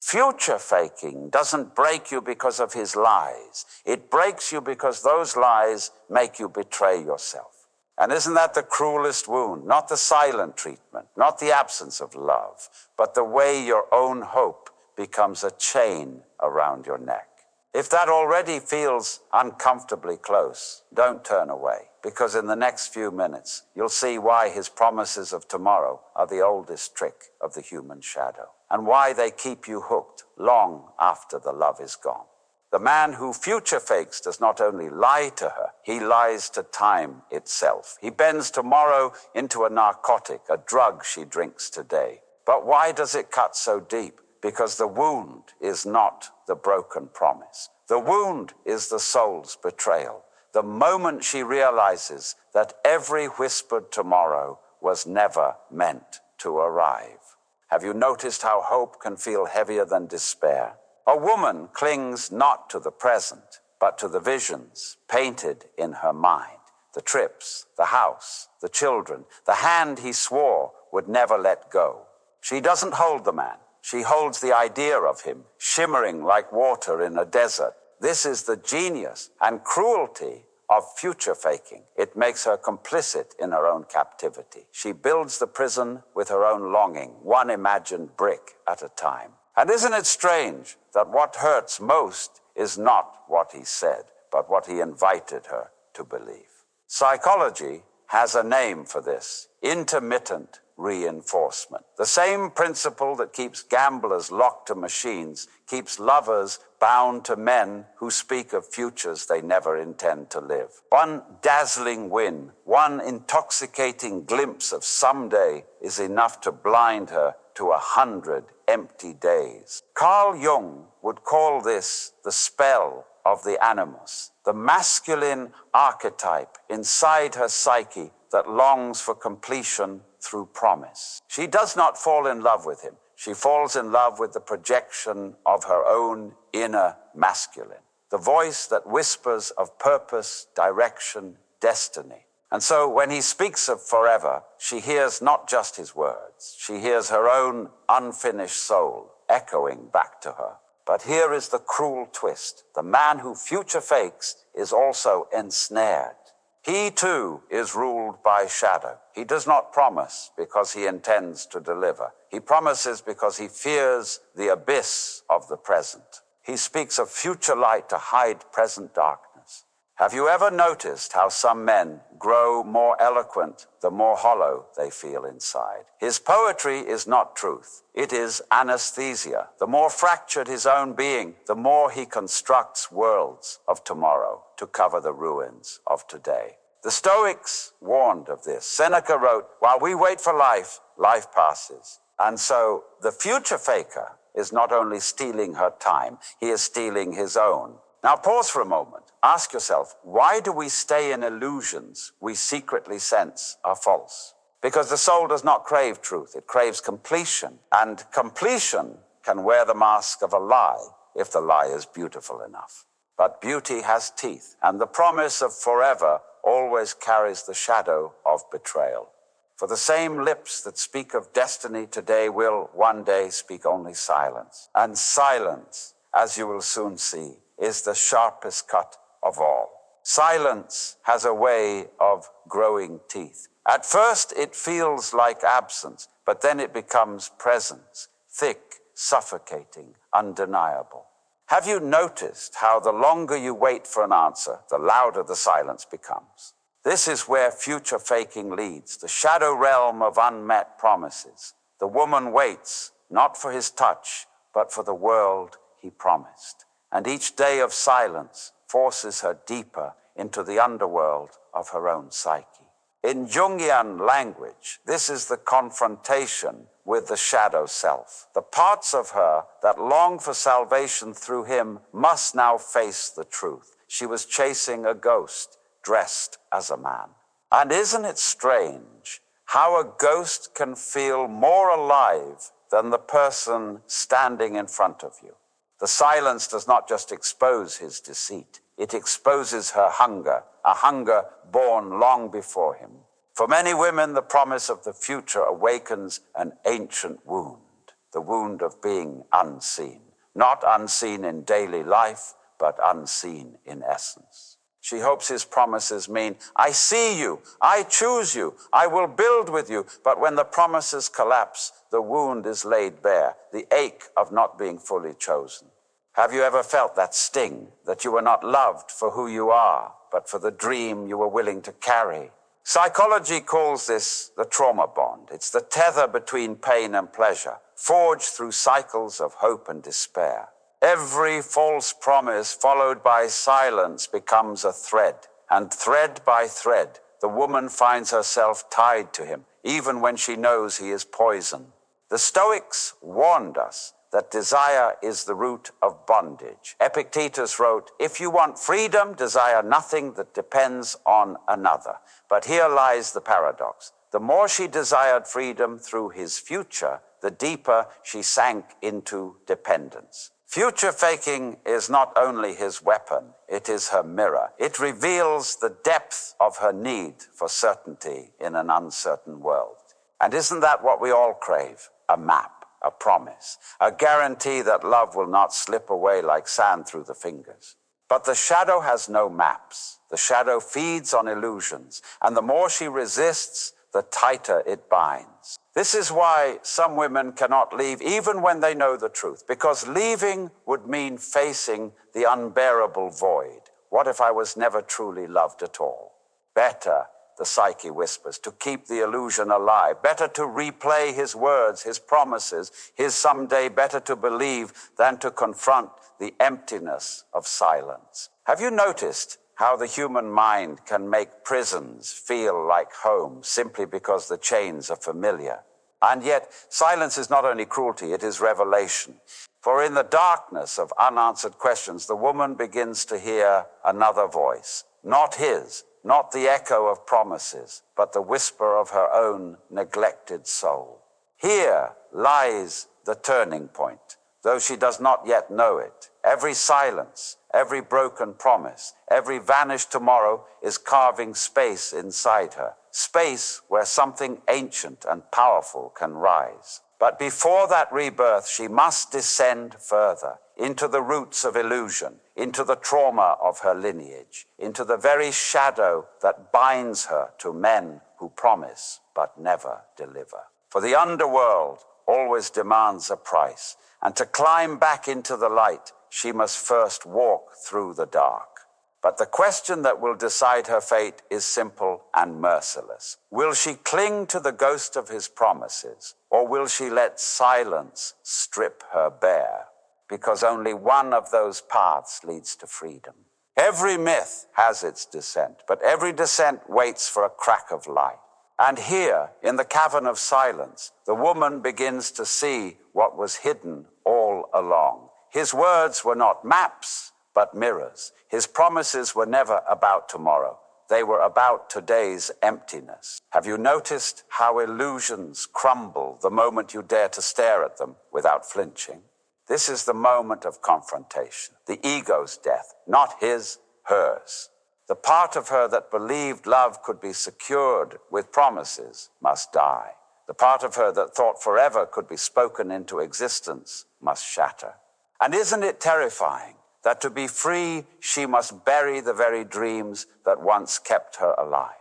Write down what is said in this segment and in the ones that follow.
Future faking doesn't break you because of his lies. It breaks you because those lies make you betray yourself. And isn't that the cruelest wound? Not the silent treatment, not the absence of love, but the way your own hope becomes a chain around your neck. If that already feels uncomfortably close, don't turn away, because in the next few minutes, you'll see why his promises of tomorrow are the oldest trick of the human shadow, and why they keep you hooked long after the love is gone. The man who future fakes does not only lie to her, he lies to time itself. He bends tomorrow into a narcotic, a drug she drinks today. But why does it cut so deep? Because the wound is not the broken promise. The wound is the soul's betrayal. The moment she realizes that every whispered tomorrow was never meant to arrive. Have you noticed how hope can feel heavier than despair? A woman clings not to the present, but to the visions painted in her mind. The trips, the house, the children, the hand he swore would never let go. She doesn't hold the man. She holds the idea of him, shimmering like water in a desert. This is the genius and cruelty of future faking. It makes her complicit in her own captivity. She builds the prison with her own longing, one imagined brick at a time. And isn't it strange that what hurts most is not what he said, but what he invited her to believe? Psychology has a name for this: intermittent reinforcement. The same principle that keeps gamblers locked to machines keeps lovers bound to men who speak of futures they never intend to live. One dazzling win, one intoxicating glimpse of someday is enough to blind her to 100 empty days. Carl Jung would call this the spell of the animus, the masculine archetype inside her psyche that longs for completion through promise. She does not fall in love with him. She falls in love with the projection of her own inner masculine, the voice that whispers of purpose, direction, destiny. And so when he speaks of forever, she hears not just his words. She hears her own unfinished soul echoing back to her. But here is the cruel twist. The man who future fakes is also ensnared. He too is ruled by shadow. He does not promise because he intends to deliver. He promises because he fears the abyss of the present. He speaks of future light to hide present darkness. Have you ever noticed how some men grow more eloquent the more hollow they feel inside? His poetry is not truth. It is anesthesia. The more fractured his own being, the more he constructs worlds of tomorrow to cover the ruins of today. The Stoics warned of this. Seneca wrote, "While we wait for life, life passes." And so the future faker is not only stealing her time, he is stealing his own. Now pause for a moment. Ask yourself, why do we stay in illusions we secretly sense are false? Because the soul does not crave truth. It craves completion. And completion can wear the mask of a lie if the lie is beautiful enough. But beauty has teeth, and the promise of forever always carries the shadow of betrayal. For the same lips that speak of destiny today will one day speak only silence. And silence, as you will soon see, is the sharpest cut of all. Silence has a way of growing teeth. At first it feels like absence, but then it becomes presence, thick, suffocating, undeniable. Have you noticed how the longer you wait for an answer, the louder the silence becomes? This is where future faking leads, the shadow realm of unmet promises. The woman waits, not for his touch, but for the world he promised. And each day of silence forces her deeper into the underworld of her own psyche. In Jungian language, this is the confrontation with the shadow self. The parts of her that long for salvation through him must now face the truth. She was chasing a ghost dressed as a man. And isn't it strange how a ghost can feel more alive than the person standing in front of you? The silence does not just expose his deceit. It exposes her hunger, a hunger born long before him. For many women, the promise of the future awakens an ancient wound. the wound of being unseen. Not unseen in daily life, but unseen in essence. She hopes his promises mean, I see you, I choose you, I will build with you. But when the promises collapse, the wound is laid bare, the ache of not being fully chosen. Have you ever felt that sting, that you were not loved for who you are, but for the dream you were willing to carry? Psychology calls this the trauma bond. It's the tether between pain and pleasure, forged through cycles of hope and despair. Every false promise followed by silence becomes a thread, and thread by thread, the woman finds herself tied to him, even when she knows he is poison. The Stoics warned us that desire is the root of bondage. Epictetus wrote, if you want freedom, desire nothing that depends on another. But here lies the paradox. The more she desired freedom through his future, the deeper she sank into dependence. Future faking is not only his weapon, it is her mirror. It reveals the depth of her need for certainty in an uncertain world. And isn't that what we all crave? A map, a promise, a guarantee that love will not slip away like sand through the fingers. But the shadow has no maps. The shadow feeds on illusions, and the more she resists, the tighter it binds. This is why some women cannot leave even when they know the truth, because leaving would mean facing the unbearable void. What if I was never truly loved at all? Better, the psyche whispers, to keep the illusion alive. Better to replay his words, his promises, his someday. Better to believe than to confront the emptiness of silence. Have you noticed how the human mind can make prisons feel like home simply because the chains are familiar? And yet, silence is not only cruelty, it is revelation. For in the darkness of unanswered questions, the woman begins to hear another voice. Not his, not the echo of promises, but the whisper of her own neglected soul. Here lies the turning point, though she does not yet know it. Every silence, every broken promise, every vanished tomorrow is carving space inside her. Space where something ancient and powerful can rise. But before that rebirth, she must descend further into the roots of illusion, into the trauma of her lineage, into the very shadow that binds her to men who promise but never deliver. For the underworld always demands a price, and to climb back into the light, she must first walk through the dark. But the question that will decide her fate is simple and merciless. Will she cling to the ghost of his promises, or will she let silence strip her bare? Because only one of those paths leads to freedom. Every myth has its descent, but every descent waits for a crack of light. And here, in the cavern of silence, the woman begins to see what was hidden all along. His words were not maps, but mirrors. His promises were never about tomorrow. They were about today's emptiness. Have you noticed how illusions crumble the moment you dare to stare at them without flinching? This is the moment of confrontation, the ego's death, not his, hers. The part of her that believed love could be secured with promises must die. The part of her that thought forever could be spoken into existence must shatter. And isn't it terrifying that to be free, she must bury the very dreams that once kept her alive?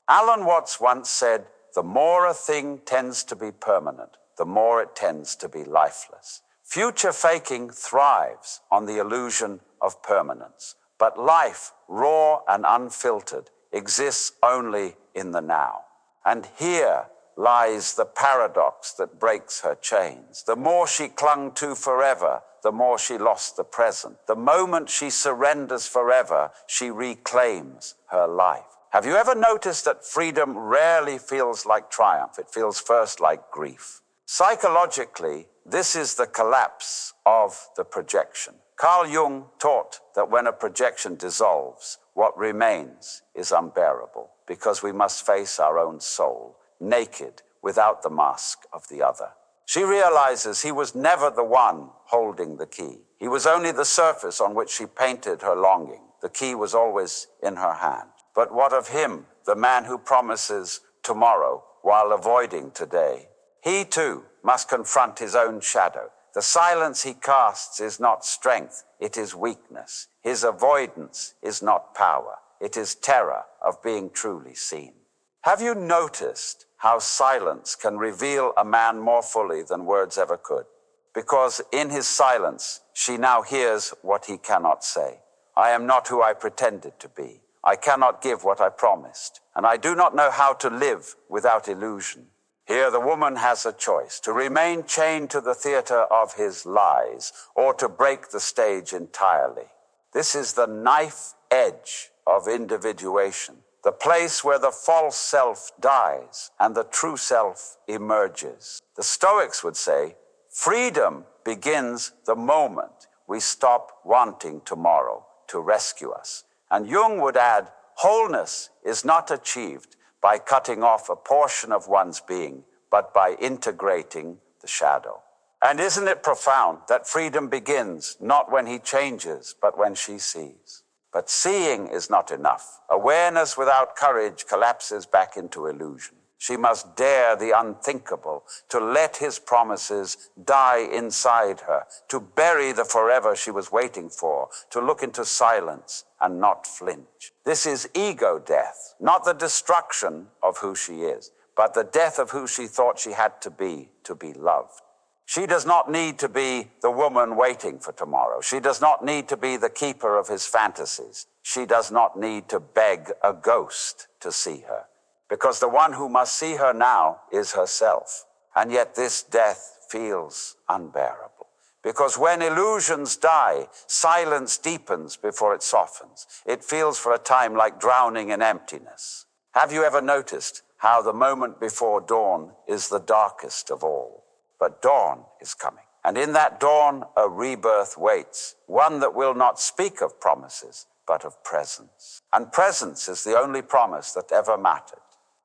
Alan Watts once said, the more a thing tends to be permanent, the more it tends to be lifeless. Future faking thrives on the illusion of permanence, but life, raw and unfiltered, exists only in the now. And here lies the paradox that breaks her chains. The more she clung to forever, the more she lost the present. The moment she surrenders forever, she reclaims her life. Have you ever noticed that freedom rarely feels like triumph? It feels first like grief. Psychologically, this is the collapse of the projection. Carl Jung taught that when a projection dissolves, what remains is unbearable, because we must face our own soul, naked, without the mask of the other. She realizes he was never the one holding the key. He was only the surface on which she painted her longing. The key was always in her hand. But what of him, the man who promises tomorrow while avoiding today? He too must confront his own shadow. The silence he casts is not strength, it is weakness. His avoidance is not power, it is terror of being truly seen. Have you noticed how silence can reveal a man more fully than words ever could? Because in his silence, she now hears what he cannot say. I am not who I pretended to be. I cannot give what I promised, and I do not know how to live without illusion. Here the woman has a choice, to remain chained to the theater of his lies or to break the stage entirely. This is the knife edge of individuation, the place where the false self dies and the true self emerges. The Stoics would say, freedom begins the moment we stop wanting tomorrow to rescue us. And Jung would add, wholeness is not achieved by cutting off a portion of one's being, but by integrating the shadow. And isn't it profound that freedom begins not when he changes, but when she sees? But seeing is not enough. Awareness without courage collapses back into illusion. She must dare the unthinkable, to let his promises die inside her, to bury the forever she was waiting for, to look into silence and not flinch. This is ego death, not the destruction of who she is, but the death of who she thought she had to be loved. She does not need to be the woman waiting for tomorrow. She does not need to be the keeper of his fantasies. She does not need to beg a ghost to see her, because the one who must see her now is herself. And yet this death feels unbearable, because when illusions die, silence deepens before it softens. It feels for a time like drowning in emptiness. Have you ever noticed how the moment before dawn is the darkest of all? But dawn is coming. And in that dawn, a rebirth waits, one that will not speak of promises, but of presence. And presence is the only promise that ever mattered.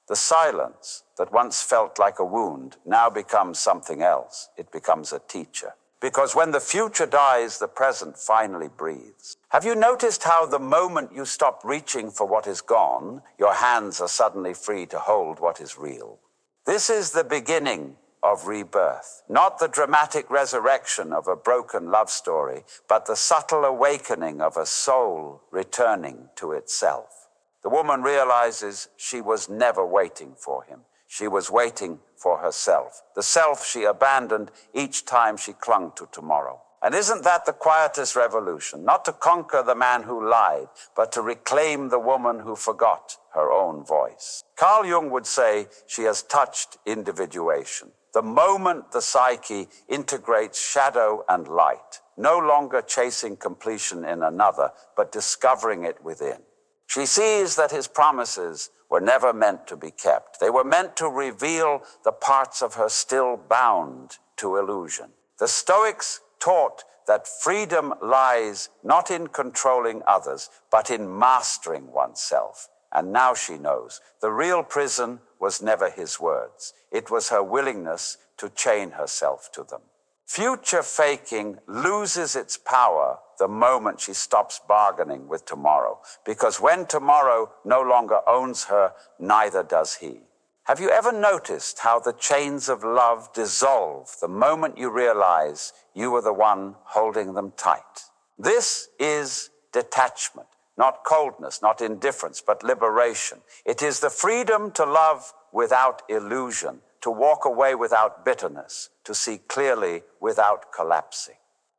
The silence that once felt like a wound now becomes something else. It becomes a teacher. Because when the future dies, the present finally breathes. Have you noticed how the moment you stop reaching for what is gone, your hands are suddenly free to hold what is real? This is the beginning of rebirth, not the dramatic resurrection of a broken love story, but the subtle awakening of a soul returning to itself. The woman realizes she was never waiting for him. She was waiting for herself, the self she abandoned each time she clung to tomorrow. And isn't that the quietest revolution? Not to conquer the man who lied, but to reclaim the woman who forgot her own voice. Carl Jung would say she has touched individuation. The moment the psyche integrates shadow and light, no longer chasing completion in another, but discovering it within. She sees that his promises were never meant to be kept. They were meant to reveal the parts of her still bound to illusion. The Stoics taught that freedom lies not in controlling others, but in mastering oneself. And now she knows the real prison was never his words. It was her willingness to chain herself to them. Future faking loses its power the moment she stops bargaining with tomorrow, because when tomorrow no longer owns her, neither does he. Have you ever noticed how the chains of love dissolve the moment you realize you are the one holding them tight? This is detachment, not coldness, not indifference, but liberation. It is the freedom to love without illusion, to walk away without bitterness, to see clearly without collapsing.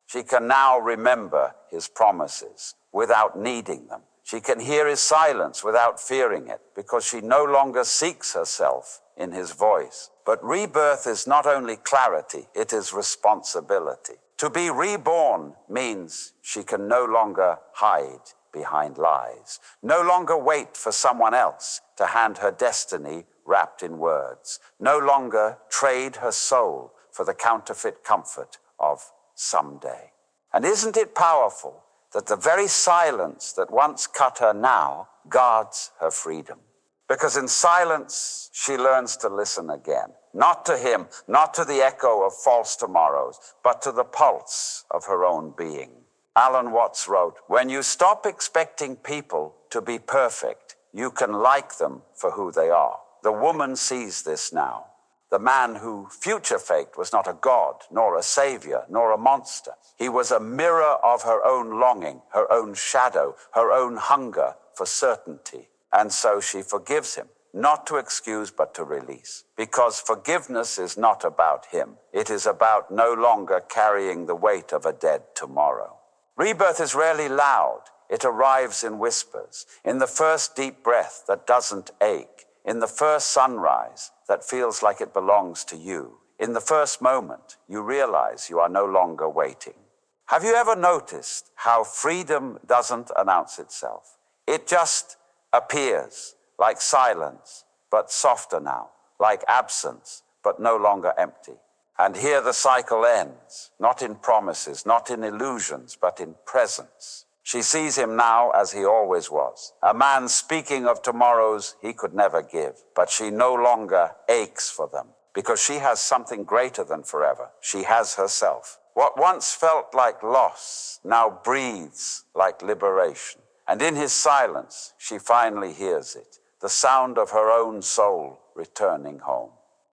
She can now remember his promises without needing them. She can hear his silence without fearing it, because she no longer seeks herself in his voice. But rebirth is not only clarity, it is responsibility. To be reborn means she can no longer hide behind lies, no longer wait for someone else to hand her destiny wrapped in words, no longer trade her soul for the counterfeit comfort of someday. And isn't it powerful that the very silence that once cut her now guards her freedom? Because in silence, she learns to listen again, not to him, not to the echo of false tomorrows, but to the pulse of her own being. Alan Watts wrote, "When you stop expecting people to be perfect, you can like them for who they are." The woman sees this now. The man who future faked was not a god, nor a savior, nor a monster. He was a mirror of her own longing, her own shadow, her own hunger for certainty. And so she forgives him, not to excuse, but to release. Because forgiveness is not about him. It is about no longer carrying the weight of a dead tomorrow. Rebirth is rarely loud. It arrives in whispers, in the first deep breath that doesn't ache, in the first sunrise that feels like it belongs to you. In the first moment, you realize you are no longer waiting. Have you ever noticed how freedom doesn't announce itself? It just appears, like silence, but softer now, like absence, but no longer empty. And here the cycle ends, not in promises, not in illusions, but in presence. She sees him now as he always was, a man speaking of tomorrows he could never give, but she no longer aches for them, because she has something greater than forever. She has herself. What once felt like loss now breathes like liberation. And in his silence, she finally hears it, the sound of her own soul returning home.